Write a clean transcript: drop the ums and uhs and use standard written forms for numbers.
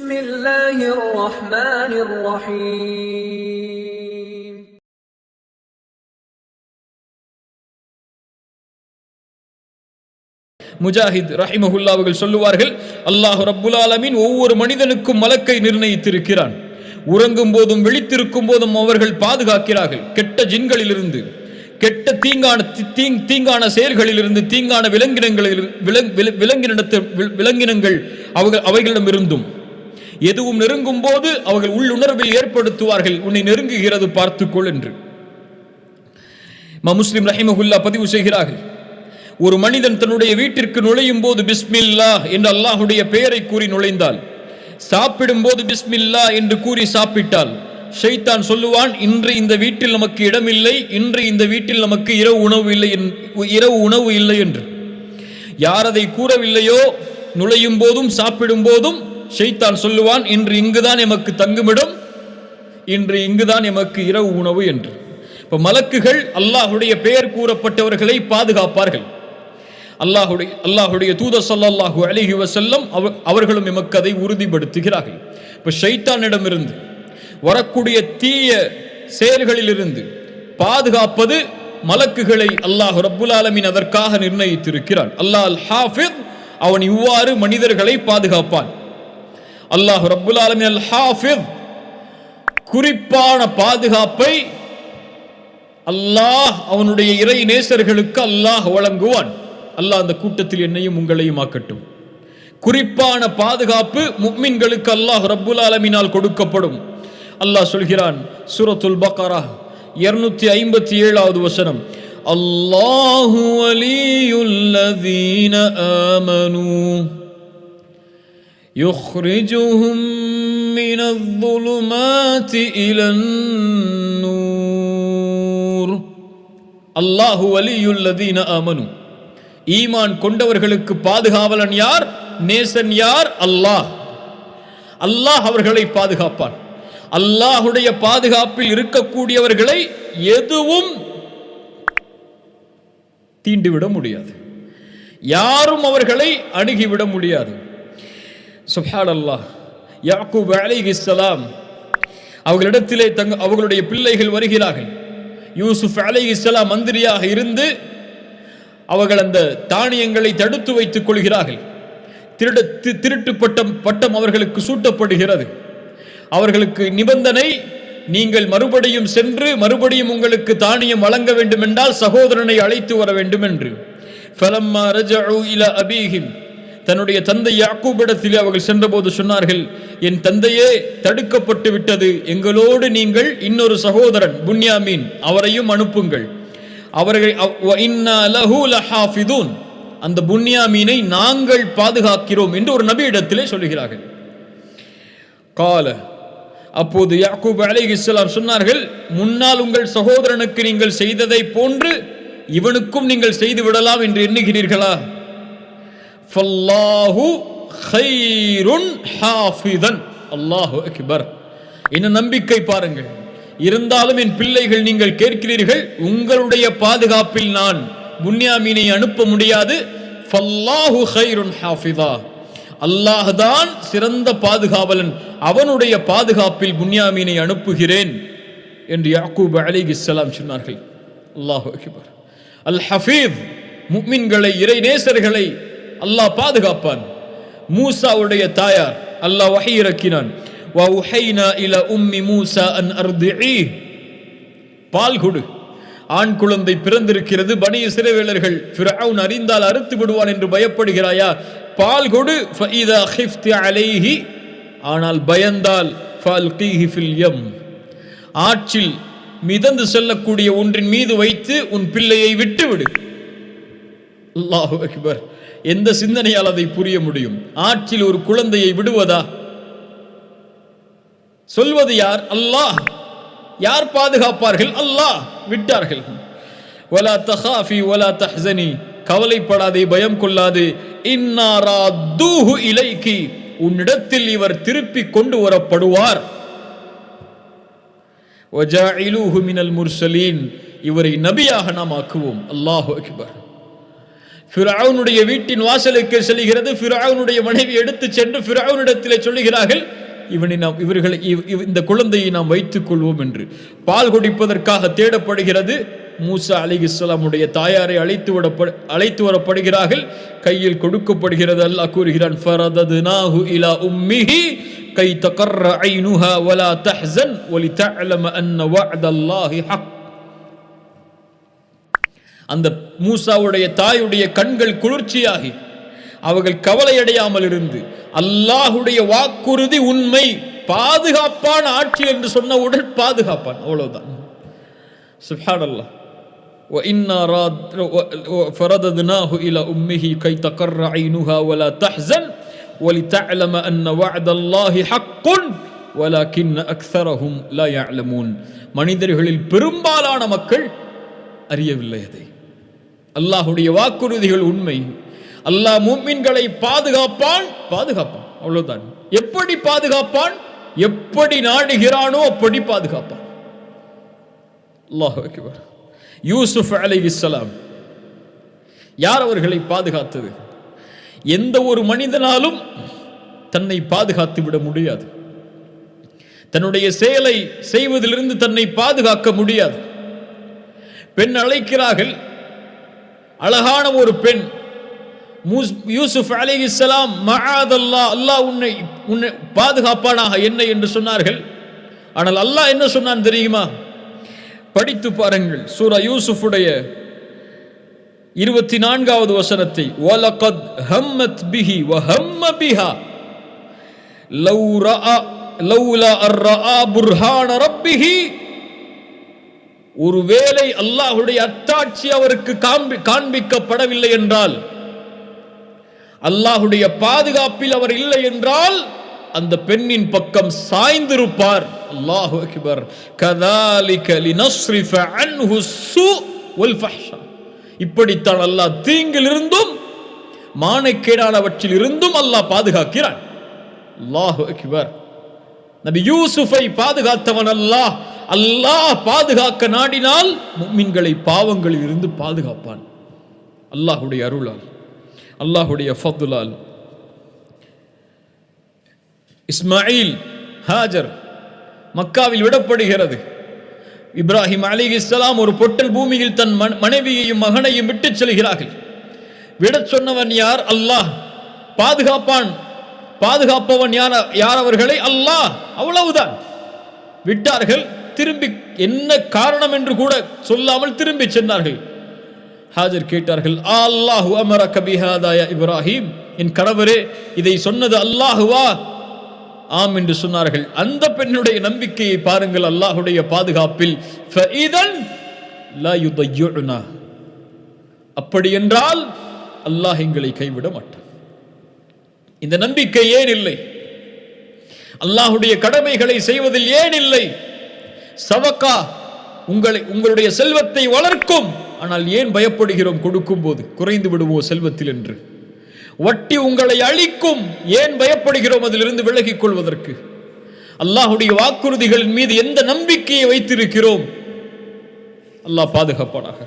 بسم الله الرحمن الرحيم முஜாஹித் ரஹிமஹுல்லாஹ் அவர்கள் சொல்லுவார்கள், அல்லாஹ் ரப்புல் ஆலமீன் ஒவ்வொரு மனிதனுக்கும் மலக்கை நிர்ணயித்திருக்கிறான். உறங்கும் போதும் விழித்திருக்கும் போதும் அவர்கள் பாதுகாக்கிறார்கள். கெட்ட ஜின்களிலிருந்து, கெட்ட தீங்கான செயல்களிலிருந்து, தீங்கான விலங்கினங்கள் அவைகளிடம் இருந்தும் எதுவும் நெருங்கும் போது அவர்கள் உள்ளுணர்வில் ஏற்படுத்துவார்கள், உன்னை நெருங்குகிறது பார்த்துக்கொள் என்று. முஸ்லிம் ரஹிமஹுல்லாஹ் பதிவு செய்கிறார்கள், ஒரு மனிதன் தன்னுடைய வீட்டிற்கு நுழையும் போது பிஸ்மில்லாஹ் என்று அல்லாஹுடைய பெயரை கூறி நுழைந்தால், சாப்பிடும் போது பிஸ்மில்லாஹ் என்று கூறி சாப்பிட்டால், ஷைத்தான் சொல்லுவான், இன்று இந்த வீட்டில் நமக்கு இடமில்லை, இன்று இந்த வீட்டில் நமக்கு இரவு உணவு இல்லை என்று. யார் அதை கூறவில்லையோ, நுழையும் போதும் சாப்பிடும் போதும் ஷைத்தான் சொல்லுவான், இன்று இங்குதான் எமக்கு தங்குமிடம், இன்று இங்குதான் எமக்கு இரவு உணவு என்று. இப்ப மலக்குகள் அல்லாஹுடைய பெயர் கூறப்பட்டவர்களை பாதுகாப்பார்கள். அல்லாஹுடைய தூதர் ஸல்லல்லாஹு அலைஹி வஸல்லம் அவர்களும் எமக்கு அதை உறுதிப்படுத்துகிறார்கள். இப்ப ஷைத்தானிடமிருந்து வரக்கூடிய தீய செயல்களிலிருந்து பாதுகாப்பது மலக்குகளை அல்லாஹ் ரப்புல் ஆலமீன் அதற்காக நிர்ணயித்திருக்கிறான். அல்லாஹ் அல் ஹாஃபிஸ், அவன் இவ்வாறு மனிதர்களை பாதுகாப்பான். அல்லாஹ் ரப்புல் ஆலமீன் அல் ஹாஃபிஸ், குறிப்பான பாதுகாப்பை அல்லாஹ் அவனுடைய இறை நேசர்களுக்கு அல்லாஹ் வழங்குவான். அல்லாஹ் அந்த கூட்டத்தில் என்னையும் உங்களையும் ஆக்கட்டும். குறிப்பான பாதுகாப்பு முஃமின்களுக்கு அல்லாஹ் ரப்புல் ஆலமீனால் கொடுக்கப்படும். அல்லாஹ் சொல்கிறான், சூரத்துல் பக்ரா 257வது வசனம், அல்லாஹு வலியுல்லதீன ஆமனூ யுக்ரிஜுஹும் மினல் ظுலுமாத்தி இலன் நூர். அல்லாஹு வலியுல்லதீன ஆமனூ, ஈமான் கொண்டவர்களுக்கு பாதுகாவலன் யார், நேசன் யார்? அல்லாஹ். அல்லாஹ் அவர்களை பாதுகாப்பான். அல்லாஹுடைய பாதுகாப்பில் இருக்கக்கூடியவர்களை எதுவும் தீண்டிவிட முடியாது, யாரும் அவர்களை அணுகிவிட முடியாது. சுப்ஹானல்லாஹ். யாக்கூப் அலைஹிஸ்ஸலாம் அவர்களிடத்திலே அவர்களுடைய பிள்ளைகள் வருகிறார்கள். யூசுப் அலைஹிஸ்ஸலாம் மந்திரியாக இருந்து அவர்கள் அந்த தானியங்களை தடுத்து வைத்துக் கொள்கிறார்கள். திருட்டு பட்டம் அவர்களுக்கு சூட்டப்படுகிறது. அவர்களுக்கு நிபந்தனை, நீங்கள் மறுபடியும் சென்று மறுபடியும் உங்களுக்கு தானியம் வழங்க வேண்டும் என்றால் சகோதரனை அழைத்து வர வேண்டும் என்று. ஃபலம்மா ரஜஉ இலா அபீஹிம், தன்னுடைய தந்தை யாக்கூபிடத்தில் அவர்கள் சென்றபோது சொன்னார்கள், என் தந்தையே தடுக்கப்பட்டு விட்டது, எங்களோடு நீங்கள் இன்னொரு சகோதரன் புன்யாமீன் அவரையும் அனுப்புங்கள். அவர்கள் அந்த புன்யாமீனை நாங்கள் பாதுகாக்கிறோம் என்று ஒரு நபியிடத்திலே சொல்லுகிறார்கள். கால, அப்போது யாக்கூப் அலைஹிஸ்ஸலாம் சொன்னார்கள், முன்னால் உங்கள் சகோதரனுக்கு நீங்கள் செய்ததை போன்று இவனுக்கும் நீங்கள் செய்து விடலாம் என்று எண்ணுகிறீர்களா? ஃபல்லாஹு கைருன் ஹாஃபிதன். அல்லாஹு அக்பர். என்ன நம்பிக்கை பாருங்கள். இருந்தாலும் என் பிள்ளைகள், நீங்கள் கேட்கிறீர்கள், உங்களுடைய பாதுகாப்பில் நான் புன்யாமீனை அனுப்ப முடியாது. ஃபல்லாஹு கைருன் ஹாஃபிதா, அல்லாஹ் தான் சிறந்த பாதுகாவலன், அவனுடைய பாதுகாப்பில் புன்யாமீனை அனுப்புகிறேன் என்று யாக்கூப் அலைஹிஸ்ஸலாம் சொன்னார்கள். அல்லாஹு அக்பர். அல் ஹஃபீஸ், முஃமின்களை, இறை நேசர்களை அல்லாஹ் பாதுகாப்பான். மூசாவுடைய தாயார் அல்லாஹ் வஹி இறக்கினான், வ உஹைனா இலா உம்மி மூசா அன் அர்திஇ, பால் கொடு. ஆண் குழந்தை பிறந்திருக்கிறது, பனி இஸ்ரவேலர்கள் ஃபிரௌன் அறிந்தால் அறுத்து விடுவான் என்று பயப்படுகிறாயா? பால் கொடு. ஃபஇதா கிஃப்தி அலைஹி, ஆனால் பயந்தால் ஃபல்கீஹி ஃபில் யம், ஆற்றில் மிதந்து செல்லக்கூடிய ஒன்றின் மீது வைத்து உன் பிள்ளையை விட்டு விடு. அல்லாஹு அக்பர். எந்த சிந்தனையால் அதை புரிய முடியும்? ஆற்றில் ஒரு குழந்தையை விடுவதா? சொல்வது யார்? அல்லாஹ். யார் பாதுகாப்பார்கள்? அல்லாஹ். விட்டார்கள். வலா தகாஃபி வலா தஹ்ஸனி, கவலைப்படாதே, பயம் கொள்ளாதே. இன்னா ராத்தூஹு இலைக்கி, உன்னிடத்தில் இவர் திருப்பி கொண்டு வரப்படுவார். வஜாஇலூஹு மினல் முர்சலீன், இவரை நபியாக நாம் ஆக்குவோம். அல்லாஹு அக்பர். ஃபிரௌனுடைய வீட்டின் வாசலுக்கு செல்கிறது. ஃபிரௌனுடைய மனைவி எடுத்து சென்று ஃபிரௌனிடத்திலே சொல்லுகிறார்கள், இவர்களை இந்த குழந்தையை நாம் வைத்துக் கொள்வோம் என்று. பால் குடிப்பதற்காக தேடப்படுகிறது. மூசா அலைஹிஸ்ஸலாமுடைய தாயாரை அழைத்து வரப்படுகிறார்கள். கையில் கொடுக்கப்படுகிறது. அல்லாஹ் கூறுகிறான், ஃபரதத்னாஹு இலா உம்மிஹி கை தகர்ர ஐனுஹா வலா தஹ்ஸன் வலிதஅலம அன்ன வஅதல்லாஹி ஹக். அந்த மூசாவுடைய தாயுடைய கண்கள் குளிர்ச்சியாகி அவர்கள் கவலையடையாமல் இருந்து, அல்லாஹுடைய வாக்குறுதி உண்மை, பாதுகாப்பான ஆட்சி என்று சொன்னவுடன் பாதுகாப்பான். அவ்வளவுதான். சுப்ஹானல்லாஹ். وَإِنَّا فَرَدَدْنَاهُ إِلَى أُمِّهِ كَيْ تَقَرَّ عَيْنُهَا وَلَا تَحْزَنَ وَلِتَعْلَمَ أَنَّ وَعْدَ اللَّهِ حَقٌّ وَلَكِنَّ أَكْثَرَهُمْ لَا يَعْلَمُونَ. மனிதர்களில் பெரும்பாலான மக்கள் அறியவில்லை அதை. அல்லாஹ்வுடைய வாக்குறுதிகள் உண்மை. அல்லாஹ் முஃமின்களை பாதுகாப்பான். அவ்வளவுதான். எப்படி பாதுகாப்பான்? எப்படி நாடுகிறானோ அப்படி பாதுகாப்பான். அல்லாஹு அக்பர். யூசுப் அலைஹிஸ்ஸலாம் யார் அவர்களை பாதுகாத்தது? எந்த ஒரு மனிதனாலும் தன்னை பாதுகாத்து விட முடியாது. தன்னுடைய செயலை செய்வதிலிருந்து தன்னை பாதுகாக்க முடியாது. பெண் அழைக்கிறார்கள், அழகான ஒரு பெண். யூசுப் அலைஹிஸ்ஸலாம் மஆதல்லாஹ், அல்லாஹ் உன்னை பாதுகாப்பானாக என்னை என்று சொன்னார்கள். ஆனால் அல்லாஹ் என்ன சொன்னான் தெரியுமா? படித்து பாருங்கள் சூரா யூசுஃபுடைய 24வது வசனத்தை. வலகத் ஹம்மத் பிஹி வஹம்ம பிஹா லௌலா அர்ரஆ புர்ஹான ரப்பிஹி. ஒருவேளை அல்லாஹ்வுடைய அத்தாட்சி அவருக்கு காண்பிக்கப்படவில்லை என்றால், அல்லாஹ்வுடைய பாதுகாப்பில் அவர் இல்லை என்றால், அந்த பெண்ணின் பக்கம் சாய்ந்திருப்பார். அல்லாஹு அக்பர். கதாலிக லினஸ்ரிஃப அன்ஹு ஸூ வல் ஃபஹ்ஷா. இப்படித்தான் அல்லாஹ் தீங்கிலிருந்தும் மானக்கேடானவற்றில் இருந்தும் அல்லாஹ் பாதுகாக்கிறான். அல்லாஹு அக்பர். நபி யூசுஃபை பாதுகாத்தவன் அல்லாஹ். அல்லாஹ் பாதுகாக்க நாடினால் முஃமின்களை பாவங்களில் இருந்து பாதுகாப்பான். அல்லாஹ்வுடைய அருளால், அல்லாஹ்வுடைய ஃபத்லால். இஸ்மாயில், ஹாஜர் மக்காவில் விடப்படுகிறது. இப்ராஹிம் அலைஹிஸ்ஸலாம் ஒரு பொட்டல் பூமியில் தன் மனைவியையும் மகனையும் விட்டு செல்கிறார்கள். விட சொன்னவன் யார்? அல்லாஹ். பாதுகாப்பவன் யார் அவர்களை? அல்லாஹ். அவ்வளவுதான். விட்டார்கள். திரும்பி என்ன காரணம் என்று கூட சொல்லாமல் திரும்பி சென்றார்கள். ஹாஜர் கேட்டார்கள், அல்லாஹு அமரக பிஹாதா யா இப்ராஹிம், என் கணவரே இதை சொன்னது அல்லாஹுவா? ஆம் என்று சொன்னார்கள். அந்த பெண்ணுடைய நம்பிக்கையை பாருங்கள் அல்லாஹ்வுடைய பாதுகாப்பில். ஃபஇதன் லா யுதய்யுனா. அப்படி என்றால் அல்லாஹ் எங்களை கைவிட மாட்டான். இந்த நம்பிக்கை ஏன் இல்லை? அல்லாஹ்வுடைய கடமைகளை செய்வதில் ஏன் இல்லை? சவக்கா உங்களுடைய செல்வத்தை வளர்க்கும். ஆனால் ஏன் பயப்படுகிறோம்? கொடுக்கும் போது குறைந்து விடுவோ செல்வத்தில் என்று. வட்டி உங்களை அழிக்கும். ஏன் பயப்படுகிறோம் அதிலிருந்து விலகிக் கொள்வதற்கு? அல்லாஹ்வுடைய வாக்குறுதிகளின் மீது எந்த நம்பிக்கையை வைத்திருக்கிறோம்? அல்லாஹ் பாதுகாப்பானாக.